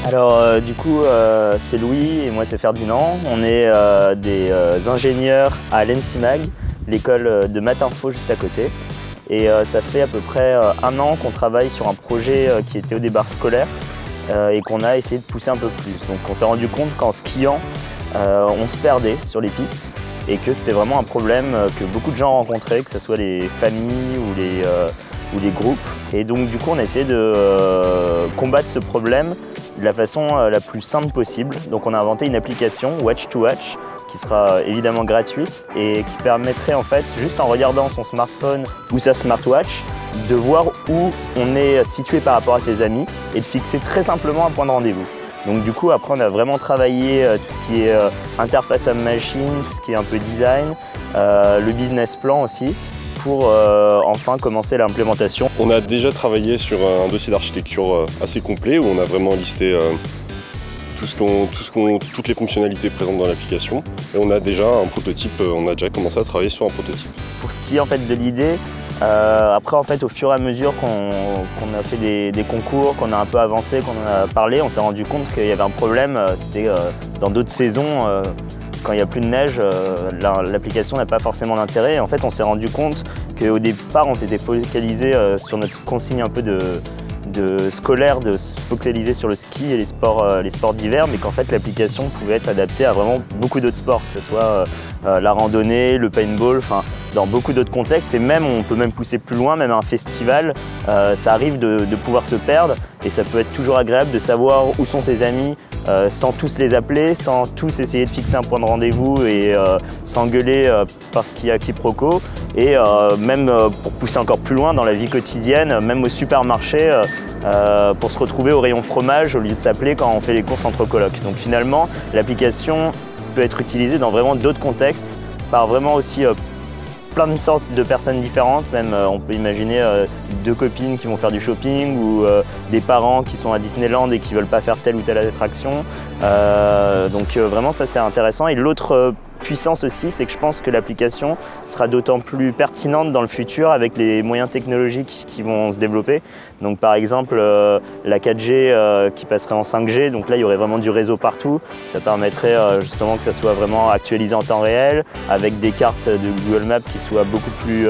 Alors du coup c'est Louis et moi c'est Ferdinand. On est des ingénieurs à l'ENSIMAG, l'école de Math Info juste à côté. Et ça fait à peu près 1 an qu'on travaille sur un projet qui était au départ scolaire et qu'on a essayé de pousser un peu plus. Donc on s'est rendu compte qu'en skiant, on se perdait sur les pistes et que c'était vraiment un problème que beaucoup de gens rencontraient, que ce soit les familles ou les groupes. Et donc du coup on a essayé de combattre ce problème de la façon la plus simple possible. Donc on a inventé une application Watch to Watch qui sera évidemment gratuite et qui permettrait en fait, juste en regardant son smartphone ou sa smartwatch, de voir où on est situé par rapport à ses amis et de fixer très simplement un point de rendez-vous. Donc du coup après on a vraiment travaillé tout ce qui est interface à machine, tout ce qui est un peu design, le business plan aussi, pour enfin commencer l'implémentation. On a déjà travaillé sur un dossier d'architecture assez complet où on a vraiment listé toutes les fonctionnalités présentes dans l'application. Et on a déjà un prototype, on a déjà commencé à travailler sur un prototype. Pour ce qui est en fait de l'idée, après en fait au fur et à mesure qu'on a fait des concours, qu'on a un peu avancé, qu'on en a parlé, on s'est rendu compte qu'il y avait un problème, c'était dans d'autres saisons. Quand il n'y a plus de neige, l'application n'a pas forcément d'intérêt. En fait, on s'est rendu compte qu'au départ, on s'était focalisé sur notre consigne un peu de scolaire, de se focaliser sur le ski et les sports d'hiver, mais qu'en fait, l'application pouvait être adaptée à vraiment beaucoup d'autres sports, que ce soit la randonnée, le paintball, enfin, dans beaucoup d'autres contextes. Et même, on peut même pousser plus loin, même un festival, ça arrive de pouvoir se perdre et ça peut être toujours agréable de savoir où sont ses amis, sans tous les appeler, sans tous essayer de fixer un point de rendez-vous et s'engueuler parce qu'il y a quiproquo. Et même pour pousser encore plus loin dans la vie quotidienne, même au supermarché, pour se retrouver au rayon fromage au lieu de s'appeler quand on fait les courses entre colocs. Donc finalement, l'application peut être utilisée dans vraiment d'autres contextes, par vraiment aussi plein de sortes de personnes différentes. Même on peut imaginer 2 copines qui vont faire du shopping ou des parents qui sont à Disneyland et qui ne veulent pas faire telle ou telle attraction. Donc vraiment ça c'est intéressant. Et l'autre puissance aussi, c'est que je pense que l'application sera d'autant plus pertinente dans le futur avec les moyens technologiques qui vont se développer. Donc par exemple la 4G qui passerait en 5G, donc là il y aurait vraiment du réseau partout. Ça permettrait justement que ça soit vraiment actualisé en temps réel, avec des cartes de Google Maps qui soient beaucoup plus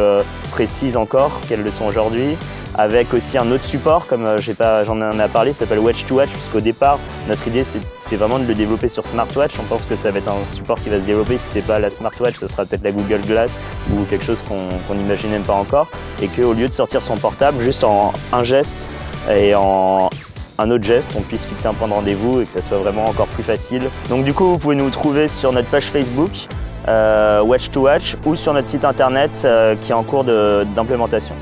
précises encore qu'elles le sont aujourd'hui. Avec aussi un autre support, comme j'en ai parlé, ça s'appelle Watch to Watch, puisqu'au départ, notre idée c'est vraiment de le développer sur smartwatch. On pense que ça va être un support qui va se développer. Si c'est pas la smartwatch, ce sera peut-être la Google Glass ou quelque chose qu'on n'imagine même pas encore. Et qu'au lieu de sortir son portable, juste en un geste et en un autre geste, on puisse fixer un point de rendez-vous et que ça soit vraiment encore plus facile. Donc du coup, vous pouvez nous trouver sur notre page Facebook, Watch to Watch, ou sur notre site internet qui est en cours d'implémentation.